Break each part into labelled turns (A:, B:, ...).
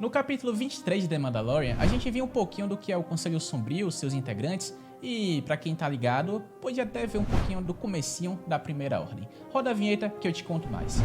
A: No capítulo 23 de The Mandalorian, a gente viu um pouquinho do que é o Conselho Sombrio, seus integrantes, e pra quem tá ligado, pode até ver um pouquinho do comecinho da Primeira Ordem. Roda a vinheta que eu te conto mais.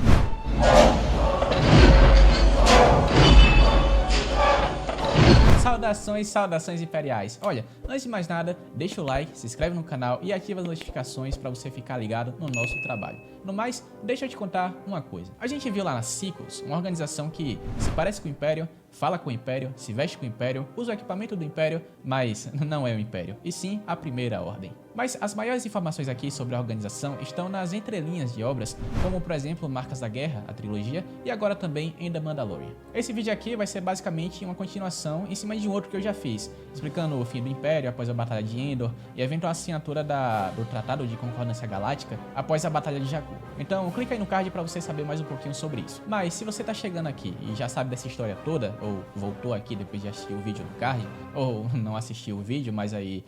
A: Saudações imperiais. Olha, antes de mais nada, deixa o like, se inscreve no canal e ativa as notificações para você ficar ligado no nosso trabalho. No mais, deixa eu te contar uma coisa. A gente viu lá na Sequels, uma organização que se parece com o Império, fala com o Império, se veste com o Império, usa o equipamento do Império, mas não é o Império, e sim a Primeira Ordem. Mas as maiores informações aqui sobre a organização estão nas entrelinhas de obras, como por exemplo Marcas da Guerra, a trilogia, e agora também em The Mandalorian. Esse vídeo aqui vai ser basicamente uma continuação em cima de um outro que eu já fiz, explicando o fim do Império após a Batalha de Endor e a eventual assinatura do Tratado de Concordância Galáctica após a Batalha de Jakku. Então clica aí no card para você saber mais um pouquinho sobre isso. Mas se você tá chegando aqui e já sabe dessa história toda, ou voltou aqui depois de assistir o vídeo do card, ou não assistiu o vídeo, mas aí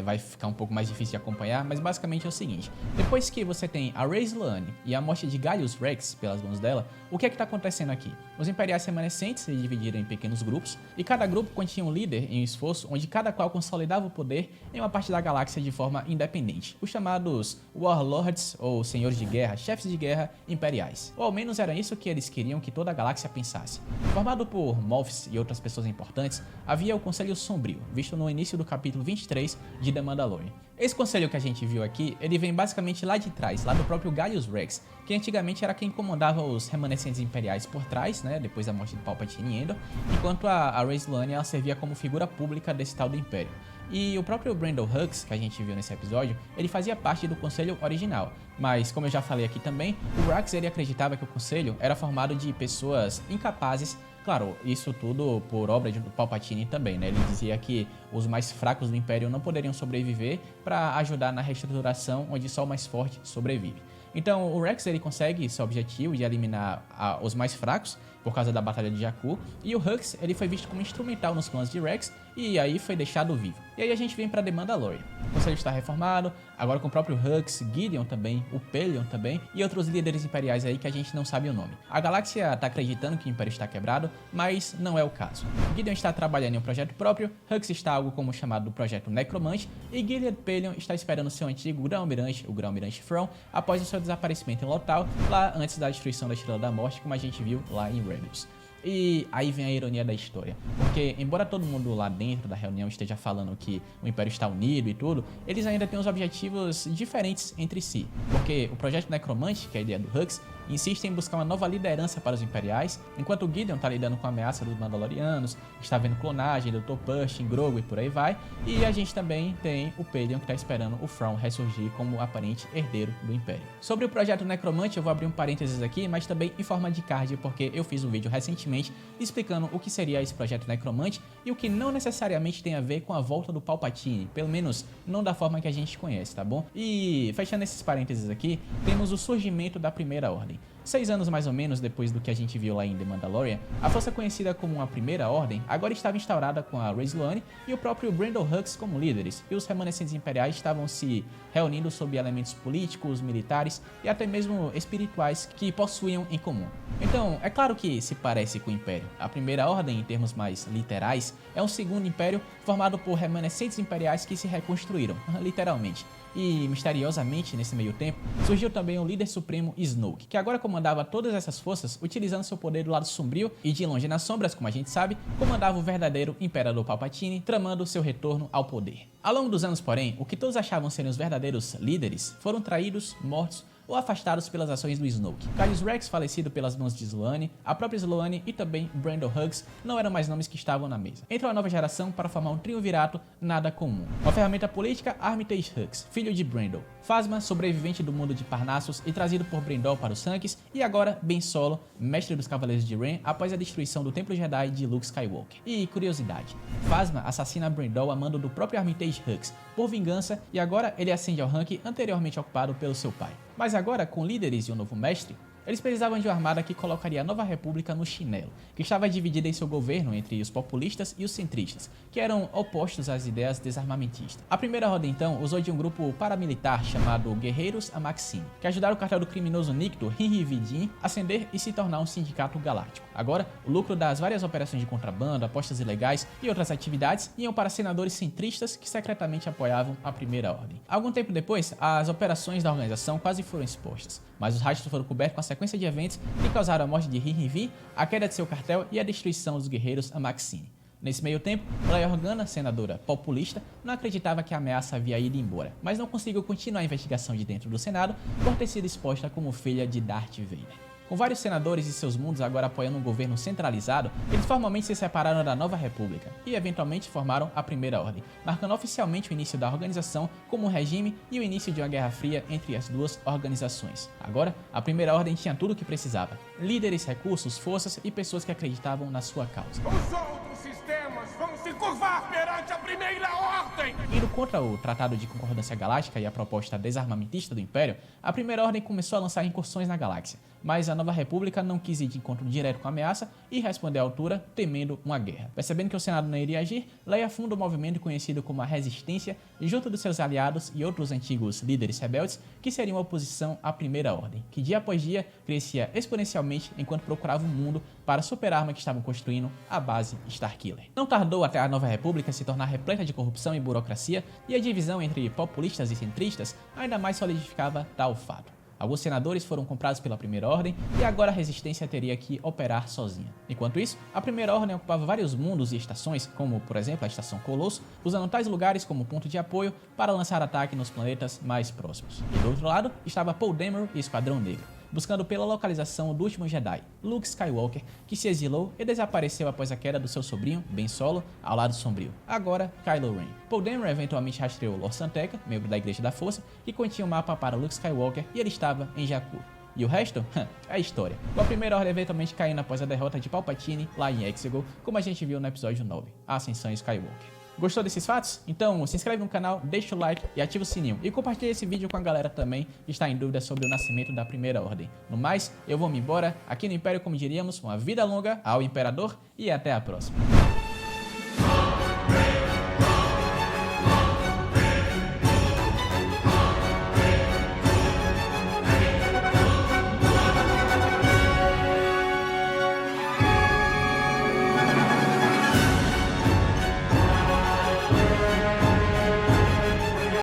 A: vai ficar um pouco mais difícil de acompanhar, mas basicamente é o seguinte: depois que você tem a Rey Sloane e a morte de Gallius Rex pelas mãos dela, o que é que tá acontecendo aqui? Os imperiais remanescentes se dividiram em pequenos grupos, e cada grupo continha um líder em um esforço onde cada qual consolidava o poder em uma parte da galáxia de forma independente, os chamados Warlords, ou senhores de guerra, chefes de guerra imperiais. Ou ao menos era isso que eles queriam que toda a galáxia pensasse. Formado por Moffs e outras pessoas importantes, havia o Conselho Sombrio, visto no início do capítulo 23 de The Mandalorian. Esse conselho que a gente viu aqui, ele vem basicamente lá de trás, lá do próprio Gallius Rex, que antigamente era quem comandava os remanescentes imperiais por trás, né, depois da morte de Palpatine e Endor, enquanto a Rey Sloane ela servia como figura pública desse tal do Império. E o próprio Brandon Hux, que a gente viu nesse episódio, ele fazia parte do conselho original, mas como eu já falei aqui também, o Rax ele acreditava que o conselho era formado de pessoas incapazes. Claro, isso tudo por obra de Palpatine também, né? Ele dizia que os mais fracos do Império não poderiam sobreviver para ajudar na reestruturação onde só o mais forte sobrevive. Então o Rex ele consegue seu objetivo de eliminar os mais fracos por causa da Batalha de Jakku, e o Hux ele foi visto como instrumental nos planos de Rex e aí foi deixado vivo. E aí a gente vem para The Mandalorian. O conselho está reformado, agora com o próprio Hux, Gideon também, o Pellaeon também e outros líderes imperiais aí que a gente não sabe o nome. A galáxia está acreditando que o Império está quebrado, mas não é o caso. Gideon está trabalhando em um projeto próprio, Hux está algo como chamado do projeto Necromante e Gilead Pellaeon está esperando seu antigo grão-almirante, o grão-almirante Thrawn, após o seu desaparecimento em Lothal, lá antes da destruição da Estrela da Morte, como a gente viu lá em Rebels. E aí vem a ironia da história, porque embora todo mundo lá dentro da reunião esteja falando que o Império está unido e tudo, eles ainda têm os objetivos diferentes entre si, porque o projeto Necromante, que é a ideia do Hux, insiste em buscar uma nova liderança para os imperiais, enquanto o Gideon está lidando com a ameaça dos Mandalorianos, está vendo clonagem, Dr. Pershing, Grogu e por aí vai, e a gente também tem o Pellaeon que está esperando o Thrawn ressurgir como aparente herdeiro do Império. Sobre o projeto Necromante eu vou abrir um parênteses aqui, mas também em forma de card, porque eu fiz um vídeo recentemente explicando o que seria esse projeto Necromante e o que não necessariamente tem a ver com a volta do Palpatine, pelo menos não da forma que a gente conhece, tá bom? E fechando esses parênteses aqui, temos o surgimento da Primeira Ordem. 6 anos mais ou menos depois do que a gente viu lá em The Mandalorian, a força conhecida como a Primeira Ordem agora estava instaurada com a Rey Sloane e o próprio Brandon Hux como líderes, e os remanescentes imperiais estavam se reunindo sob elementos políticos, militares e até mesmo espirituais que possuíam em comum. Então, é claro que se parece com o Império. A Primeira Ordem, em termos mais literais, é um segundo império formado por remanescentes imperiais que se reconstruíram, literalmente. E, misteriosamente, nesse meio tempo, surgiu também o líder supremo Snoke, que agora comandava todas essas forças utilizando seu poder do lado sombrio e de longe nas sombras, como a gente sabe, comandava o verdadeiro Imperador Palpatine, tramando seu retorno ao poder. Ao longo dos anos, porém, o que todos achavam serem os verdadeiros líderes foram traídos, mortos ou afastados pelas ações do Snoke. Gallius Rex, falecido pelas mãos de Sloane, a própria Sloane e também Brandon Hux não eram mais nomes que estavam na mesa. Entra uma nova geração para formar um triunvirato nada comum. Uma ferramenta política, Armitage Hux, filho de Brandon. Phasma, sobrevivente do mundo de Parnassus e trazido por Brendol para os Sanques, e agora Ben Solo, mestre dos Cavaleiros de Ren após a destruição do Templo Jedi de Luke Skywalker. E curiosidade, Phasma assassina Brendol a mando do próprio Armitage Hux por vingança e agora ele ascende ao rank anteriormente ocupado pelo seu pai. Mas agora, com líderes e um novo mestre, Eles precisavam de uma armada que colocaria a Nova República no chinelo, que estava dividida em seu governo entre os populistas e os centristas, que eram opostos às ideias desarmamentistas. A Primeira Ordem, então, usou de um grupo paramilitar chamado Guerreiros Amaxine, que ajudaram o cartel do criminoso Nikto Rinrividin a ascender e se tornar um sindicato galáctico. Agora, o lucro das várias operações de contrabando, apostas ilegais e outras atividades iam para senadores centristas que secretamente apoiavam a Primeira Ordem. Algum tempo depois, as operações da organização quase foram expostas, mas os rastros foram cobertos com a sequência de eventos que causaram a morte de Rinrivi, a queda de seu cartel e a destruição dos guerreiros Amaxine. Nesse meio tempo, Leia Organa, senadora populista, não acreditava que a ameaça havia ido embora, mas não conseguiu continuar a investigação de dentro do Senado por ter sido exposta como filha de Darth Vader. Com vários senadores e seus mundos agora apoiando um governo centralizado, eles formalmente se separaram da Nova República e eventualmente formaram a Primeira Ordem, marcando oficialmente o início da organização como um regime e o início de uma guerra fria entre as duas organizações. Agora, a Primeira Ordem tinha tudo o que precisava: líderes, recursos, forças e pessoas que acreditavam na sua causa.
B: Os outros sistemas vão se curvar perante a Primeira Ordem!
A: Indo contra o Tratado de Concordância Galáctica e a proposta desarmamentista do Império, a Primeira Ordem começou a lançar incursões na galáxia, mas a Nova República não quis ir de encontro direto com a ameaça e responder à altura, temendo uma guerra. Percebendo que o Senado não iria agir, Leia funda um movimento conhecido como a Resistência, junto dos seus aliados e outros antigos líderes rebeldes que seriam oposição à Primeira Ordem, que dia após dia crescia exponencialmente enquanto procurava um mundo para superar a arma que estavam construindo, a base Starkiller. Não tardou até a Nova República se tornar repleta de corrupção e burocracia, e a divisão entre populistas e centristas ainda mais solidificava tal fato. Alguns senadores foram comprados pela Primeira Ordem e agora a Resistência teria que operar sozinha. Enquanto isso, a Primeira Ordem ocupava vários mundos e estações, como por exemplo a Estação Colosso, usando tais lugares como ponto de apoio para lançar ataque nos planetas mais próximos. E do outro lado estava Poe Dameron e Esquadrão Negro, buscando pela localização do último Jedi, Luke Skywalker, que se exilou e desapareceu após a queda do seu sobrinho, Ben Solo, ao lado sombrio. Agora, Kylo Ren. Poe Dameron eventualmente rastreou Lord San Tekka, membro da Igreja da Força, que continha um mapa para Luke Skywalker e ele estava em Jakku. E o resto? É história. Com a Primeira Ordem eventualmente caindo após a derrota de Palpatine lá em Exegol, como a gente viu no episódio 9, a Ascensão Skywalker. Gostou desses fatos? Então se inscreve no canal, deixa o like e ativa o sininho. E compartilha esse vídeo com a galera também que está em dúvida sobre o nascimento da Primeira Ordem. No mais, eu vou me embora. Aqui no Império, como diríamos, uma vida longa ao Imperador e até a próxima.